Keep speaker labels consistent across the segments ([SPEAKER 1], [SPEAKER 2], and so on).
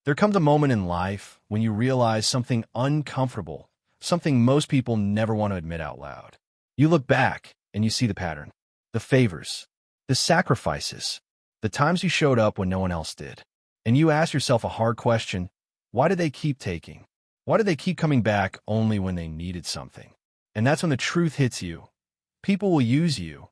[SPEAKER 1] There comes a moment in life when you realize something uncomfortable, something most people never want to admit out loud. You look back and you see the pattern, the favors, the sacrifices, the times you showed up when no one else did. And you ask yourself a hard question: why did they keep taking? Why did they keep coming back only when they needed something? And that's when the truth hits you. People will use you,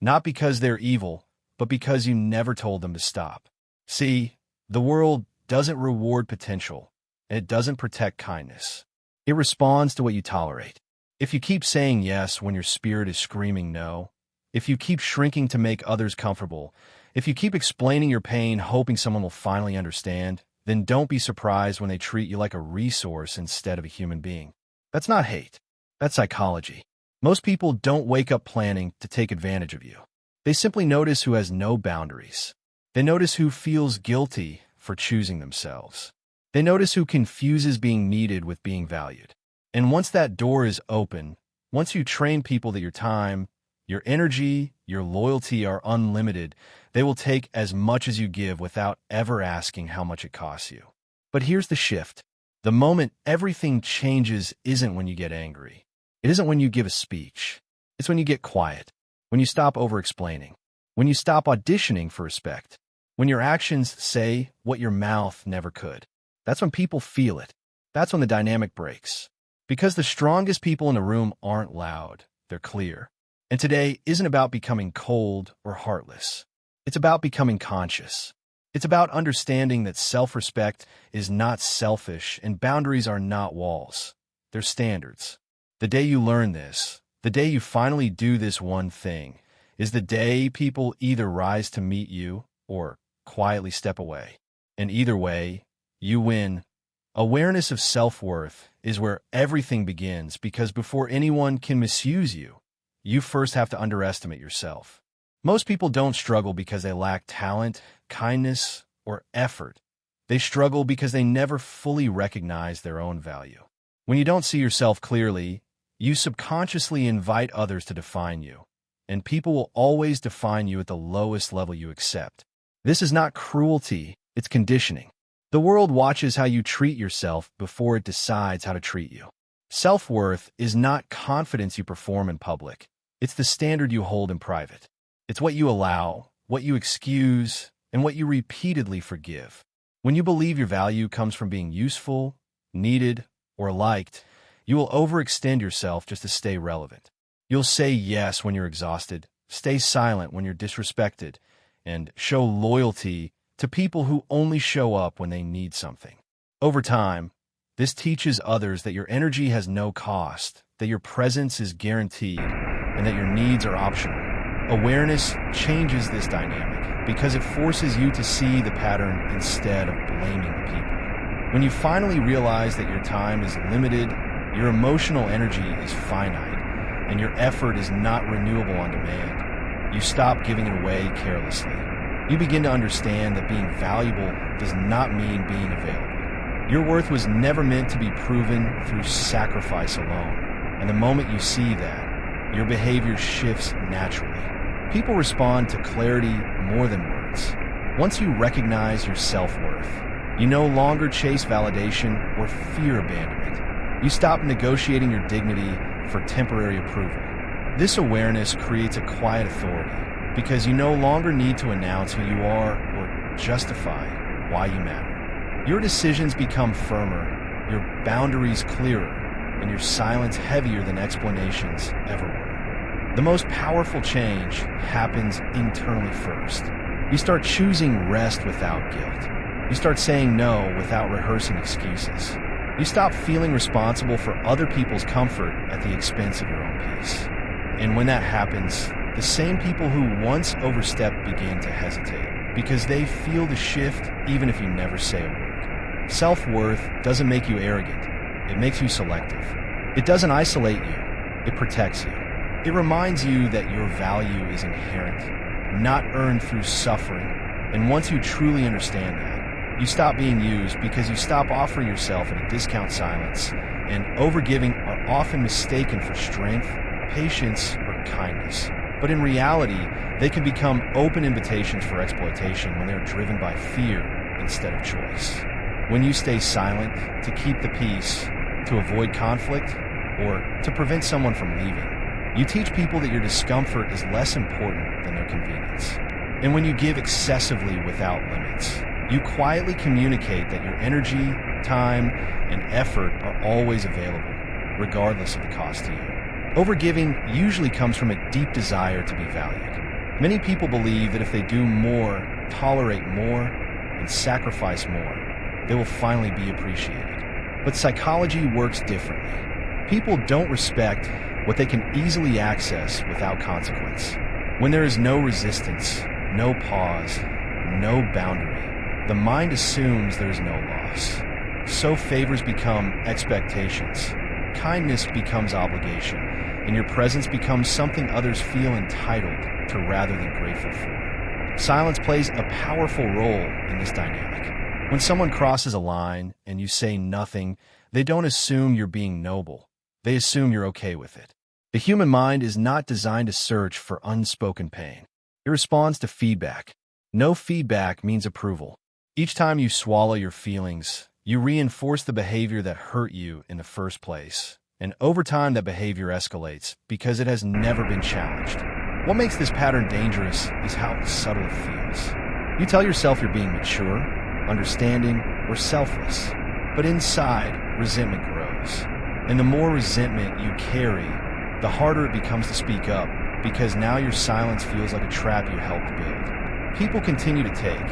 [SPEAKER 1] not because they're evil, but because you never told them to stop. See, the world doesn't reward potential, and it doesn't protect kindness. It responds to what you tolerate. If you keep saying yes when your spirit is screaming no, if you keep shrinking to make others comfortable, if you keep explaining your pain hoping someone will finally understand, then don't be surprised when they treat you like a resource instead of a human being. That's not hate. That's psychology. Most people don't wake up planning to take advantage of you. They simply notice who has no boundaries. They notice who feels guilty for choosing themselves. They notice who confuses being needed with being valued. And once that door is open, once you train people that your time, your energy, your loyalty are unlimited, they will take as much as you give without ever asking how much it costs you. But here's the shift. The moment everything changes isn't when you get angry. It isn't when you give a speech. It's when you get quiet, when you stop over-explaining, when you stop auditioning for respect, when your actions say what your mouth never could. That's when people feel it. That's when the dynamic breaks. Because the strongest people in the room aren't loud, they're clear. And today isn't about becoming cold or heartless. It's about becoming conscious. It's about understanding that self-respect is not selfish and boundaries are not walls. They're standards. The day you learn this, the day you finally do this one thing, is the day people either rise to meet you or quietly step away. And either way, you win. Awareness of self-worth is where everything begins, because before anyone can misuse you, you first have to underestimate yourself. Most people don't struggle because they lack talent, kindness, or effort. They struggle because they never fully recognize their own value. When you don't see yourself clearly, you subconsciously invite others to define you, and people will always define you at the lowest level you accept. This is not cruelty, it's conditioning. The world watches how you treat yourself before it decides how to treat you. Self-worth is not confidence you perform in public. It's the standard you hold in private. It's what you allow, what you excuse, and what you repeatedly forgive. When you believe your value comes from being useful, needed, or liked, you will overextend yourself just to stay relevant. You'll say yes when you're exhausted, stay silent when you're disrespected, and show loyalty to people who only show up when they need something. Over time, this teaches others that your energy has no cost, that your presence is guaranteed, and that your needs are optional. Awareness changes this dynamic because it forces you to see the pattern instead of blaming the people. When you finally realize that your time is limited, your emotional energy is finite, and your effort is not renewable on demand, you stop giving it away carelessly. You begin to understand that being valuable does not mean being available. Your worth was never meant to be proven through sacrifice alone, and the moment you see that, your behavior shifts naturally. People respond to clarity more than words. Once you recognize your self-worth, you no longer chase validation or fear abandonment. You stop negotiating your dignity for temporary approval. This awareness creates a quiet authority because you no longer need to announce who you are or justify why you matter. Your decisions become firmer, your boundaries clearer, and your silence heavier than explanations ever were. The most powerful change happens internally first. You start choosing rest without guilt. You start saying no without rehearsing excuses. You stop feeling responsible for other people's comfort at the expense of your own peace. And when that happens, the same people who once overstepped begin to hesitate because they feel the shift even if you never say a word. Self-worth doesn't make you arrogant. It makes you selective. It doesn't isolate you. It protects you. It reminds you that your value is inherent, not earned through suffering. And once you truly understand that, you stop being used because you stop offering yourself at a discount silence, and overgiving are often mistaken for strength, patience, or kindness. But in reality, they can become open invitations for exploitation when they are driven by fear instead of choice. When you stay silent to keep the peace, to avoid conflict, or to prevent someone from leaving, you teach people that your discomfort is less important than their convenience. And when you give excessively without limits, you quietly communicate that your energy, time, and effort are always available, regardless of the cost to you. Overgiving usually comes from a deep desire to be valued. Many people believe that if they do more, tolerate more, and sacrifice more, they will finally be appreciated. But psychology works differently. People don't respect what they can easily access without consequence. When there is no resistance, no pause, no boundary, the mind assumes there is no loss. So favors become expectations, kindness becomes obligation, and your presence becomes something others feel entitled to rather than grateful for. Silence plays a powerful role in this dynamic. When someone crosses a line and you say nothing, they don't assume you're being noble. They assume you're okay with it. The human mind is not designed to search for unspoken pain. It responds to feedback. No feedback means approval. Each time you swallow your feelings, you reinforce the behavior that hurt you in the first place. And over time, that behavior escalates because it has never been challenged. What makes this pattern dangerous is how subtle it feels. You tell yourself you're being mature, understanding, or selfless. But inside, resentment grows. And the more resentment you carry, the harder it becomes to speak up, because now your silence feels like a trap you helped build. People continue to take,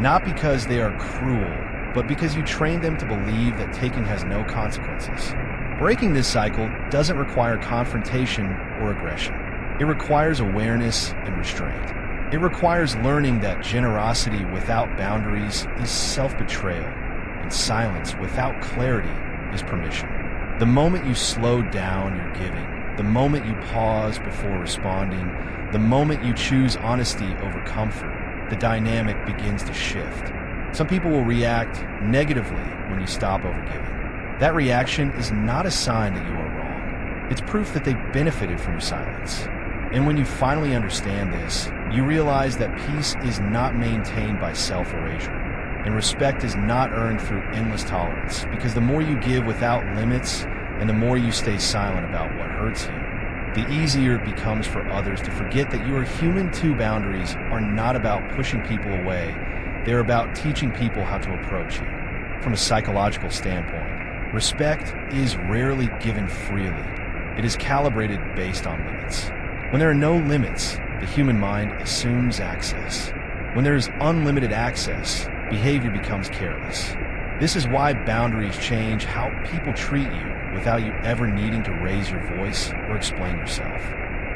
[SPEAKER 1] not because they are cruel, but because you train them to believe that taking has no consequences. Breaking this cycle doesn't require confrontation or aggression. It requires awareness and restraint. It requires learning that generosity without boundaries is self-betrayal, and silence without clarity is permission. The moment you slow down your giving, the moment you pause before responding, the moment you choose honesty over comfort, the dynamic begins to shift. Some people will react negatively when you stop overgiving. That reaction is not a sign that you are wrong. It's proof that they benefited from your silence. And when you finally understand this, you realize that peace is not maintained by self-erasure. And respect is not earned through endless tolerance, because the more you give without limits, and the more you stay silent about what hurts you, the easier it becomes for others to forget that you are human too. Boundaries are not about pushing people away. They're about teaching people how to approach you. From a psychological standpoint, respect is rarely given freely. It is calibrated based on limits. When there are no limits, the human mind assumes access. When there is unlimited access, behavior becomes careless. This is why boundaries change how people treat you without you ever needing to raise your voice or explain yourself.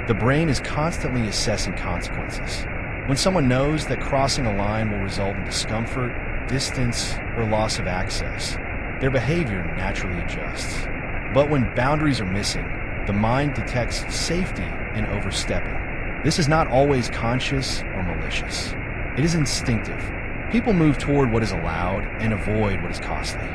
[SPEAKER 1] The brain is constantly assessing consequences. When someone knows that crossing a line will result in discomfort, distance, or loss of access, their behavior naturally adjusts. But when boundaries are missing, the mind detects safety in overstepping. This is not always conscious or malicious. It is instinctive. People move toward what is allowed and avoid what is costly.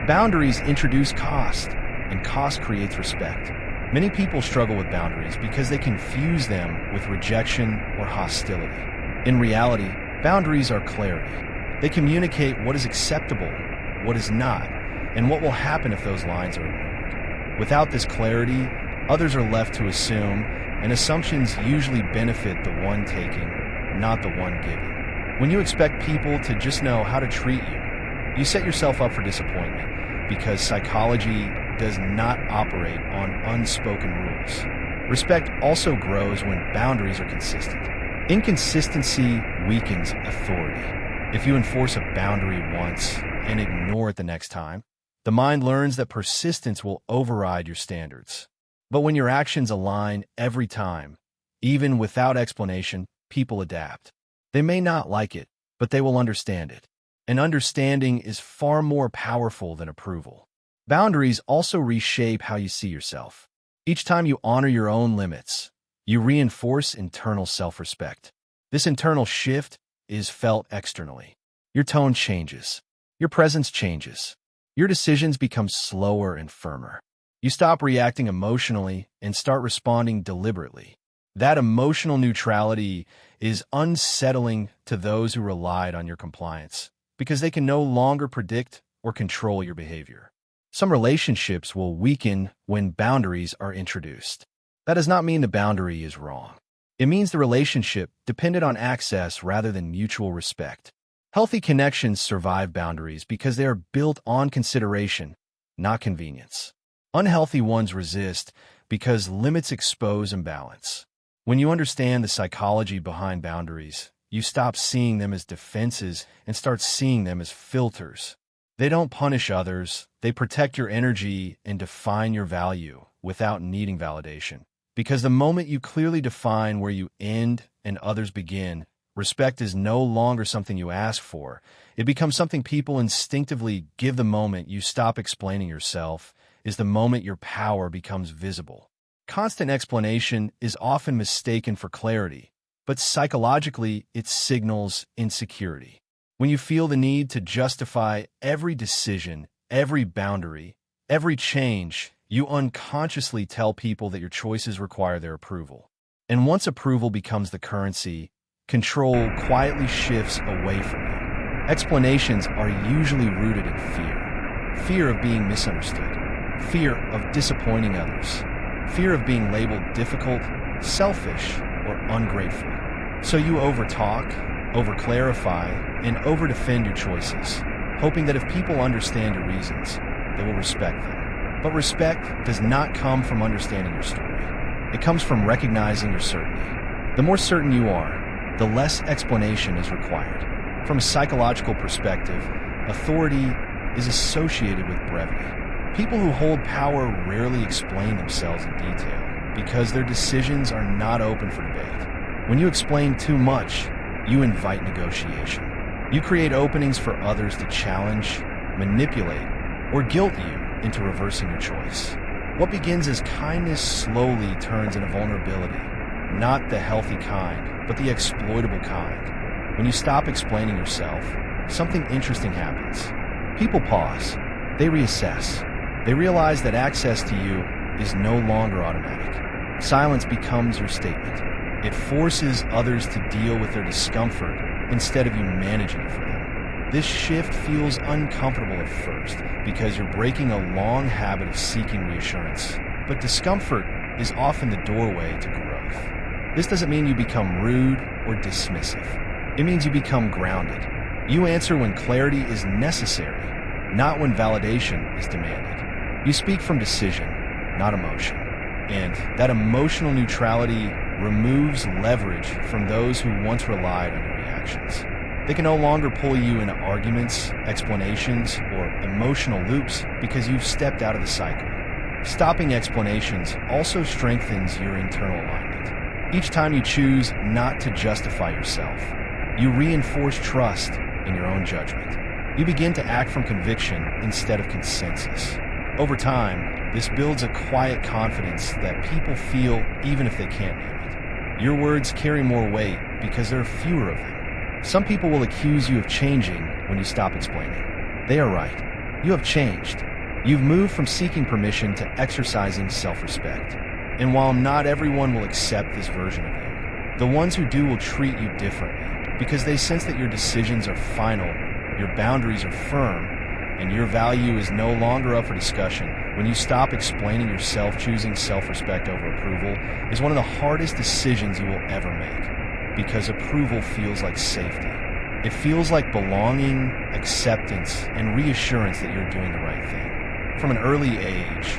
[SPEAKER 1] Boundaries introduce cost, and cost creates respect. Many people struggle with boundaries because they confuse them with rejection or hostility. In reality, boundaries are clarity. They communicate what is acceptable, what is not, and what will happen if those lines are ignored. Without this clarity, others are left to assume, and assumptions usually benefit the one taking, not the one giving. When you expect people to just know how to treat you, you set yourself up for disappointment, because psychology does not operate on unspoken rules. Respect also grows when boundaries are consistent. Inconsistency weakens authority. If you enforce a boundary once and ignore it the next time, the mind learns that persistence will override your standards. But when your actions align every time, even without explanation, people adapt. They may not like it, but they will understand it. And understanding is far more powerful than approval. Boundaries also reshape how you see yourself. Each time you honor your own limits, you reinforce internal self-respect. This internal shift is felt externally. Your tone changes. Your presence changes. Your decisions become slower and firmer. You stop reacting emotionally and start responding deliberately. That emotional neutrality is unsettling to those who relied on your compliance, because they can no longer predict or control your behavior. Some relationships will weaken when boundaries are introduced. That does not mean the boundary is wrong. It means the relationship depended on access rather than mutual respect. Healthy connections survive boundaries because they are built on consideration, not convenience. Unhealthy ones resist because limits expose imbalance. When you understand the psychology behind boundaries, you stop seeing them as defenses and start seeing them as filters. They don't punish others, they protect your energy and define your value without needing validation. Because the moment you clearly define where you end and others begin, respect is no longer something you ask for. It becomes something people instinctively give. The moment you stop explaining yourself is the moment your power becomes visible. Constant explanation is often mistaken for clarity, but psychologically it signals insecurity. When you feel the need to justify every decision, every boundary, every change, you unconsciously tell people that your choices require their approval. And once approval becomes the currency, control quietly shifts away from you. Explanations are usually rooted in fear. Fear of being misunderstood. Fear of disappointing others. Fear of being labeled difficult, selfish, or ungrateful. So you overtalk, overclarify, and overdefend your choices, hoping that if people understand your reasons, they will respect them. But respect does not come from understanding your story. It comes from recognizing your certainty. The more certain you are, the less explanation is required. From a psychological perspective, authority is associated with brevity. People who hold power rarely explain themselves in detail because their decisions are not open for debate. When you explain too much, you invite negotiation. You create openings for others to challenge, manipulate, or guilt you into reversing your choice. What begins as kindness slowly turns into vulnerability, not the healthy kind, but the exploitable kind. When you stop explaining yourself, something interesting happens. People pause. They reassess. They realize that access to you is no longer automatic. Silence becomes your statement. It forces others to deal with their discomfort instead of you managing it for them. This shift feels uncomfortable at first because you're breaking a long habit of seeking reassurance. But discomfort is often the doorway to growth. This doesn't mean you become rude or dismissive. It means you become grounded. You answer when clarity is necessary, not when validation is demanded. You speak from decision, not emotion. And that emotional neutrality removes leverage from those who once relied on your reactions. They can no longer pull you into arguments, explanations, or emotional loops because you've stepped out of the cycle. Stopping explanations also strengthens your internal alignment. Each time you choose not to justify yourself, you reinforce trust in your own judgment. You begin to act from conviction instead of consensus. Over time, this builds a quiet confidence that people feel even if they can't name it. Your words carry more weight because there are fewer of them. Some people will accuse you of changing when you stop explaining. They are right. You have changed. You've moved from seeking permission to exercising self-respect. And while not everyone will accept this version of you, the ones who do will treat you differently because they sense that your decisions are final, your boundaries are firm, and your value is no longer up for discussion. When you stop explaining yourself, choosing self-respect over approval is one of the hardest decisions you will ever make. Because approval feels like safety. It feels like belonging, acceptance, and reassurance that you're doing the right thing. From an early age,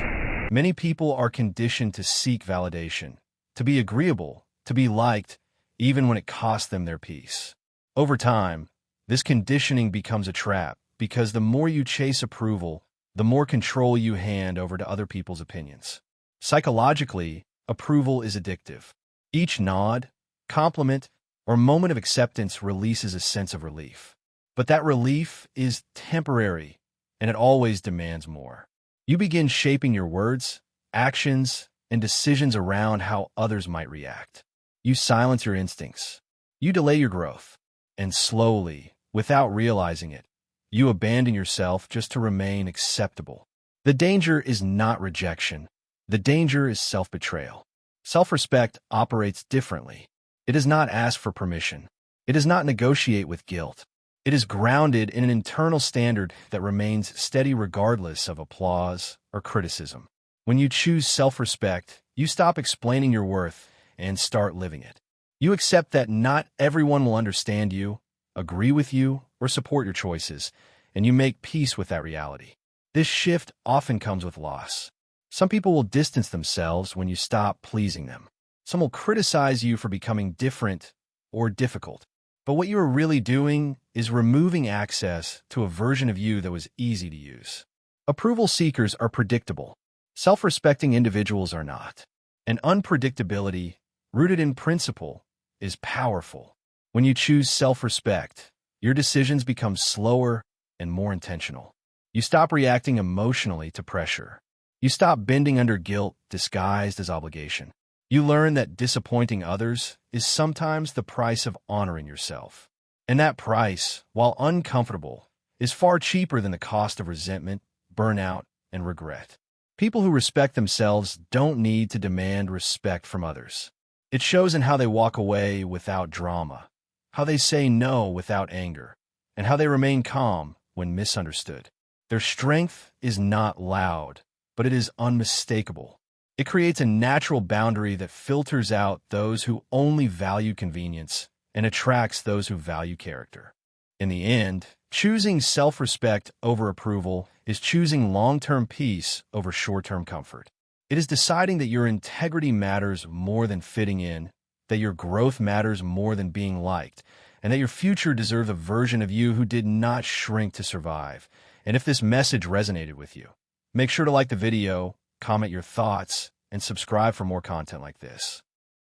[SPEAKER 1] many people are conditioned to seek validation, to be agreeable, to be liked, even when it costs them their peace. Over time, this conditioning becomes a trap because the more you chase approval, the more control you hand over to other people's opinions. Psychologically, approval is addictive. Each nod, compliment, or moment of acceptance releases a sense of relief. But that relief is temporary, and it always demands more. You begin shaping your words, actions, and decisions around how others might react. You silence your instincts. You delay your growth. And slowly, without realizing it, you abandon yourself just to remain acceptable. The danger is not rejection. The danger is self-betrayal. Self-respect operates differently. It does not ask for permission. It does not negotiate with guilt. It is grounded in an internal standard that remains steady regardless of applause or criticism. When you choose self-respect, you stop explaining your worth and start living it. You accept that not everyone will understand you, agree with you, or support your choices, and you make peace with that reality. This shift often comes with loss. Some people will distance themselves when you stop pleasing them. Some will criticize you for becoming different or difficult. But what you are really doing is removing access to a version of you that was easy to use. Approval seekers are predictable. Self-respecting individuals are not. And unpredictability, rooted in principle, is powerful. When you choose self-respect, your decisions become slower and more intentional. You stop reacting emotionally to pressure. You stop bending under guilt disguised as obligation. You learn that disappointing others is sometimes the price of honoring yourself. And that price, while uncomfortable, is far cheaper than the cost of resentment, burnout, and regret. People who respect themselves don't need to demand respect from others. It shows in how they walk away without drama, how they say no without anger, and how they remain calm when misunderstood. Their strength is not loud, but it is unmistakable. It creates a natural boundary that filters out those who only value convenience and attracts those who value character. In the end, choosing self-respect over approval is choosing long-term peace over short-term comfort. It is deciding that your integrity matters more than fitting in, that your growth matters more than being liked, and that your future deserves a version of you who did not shrink to survive. And if this message resonated with you, make sure to like the video, comment your thoughts, and subscribe for more content like this.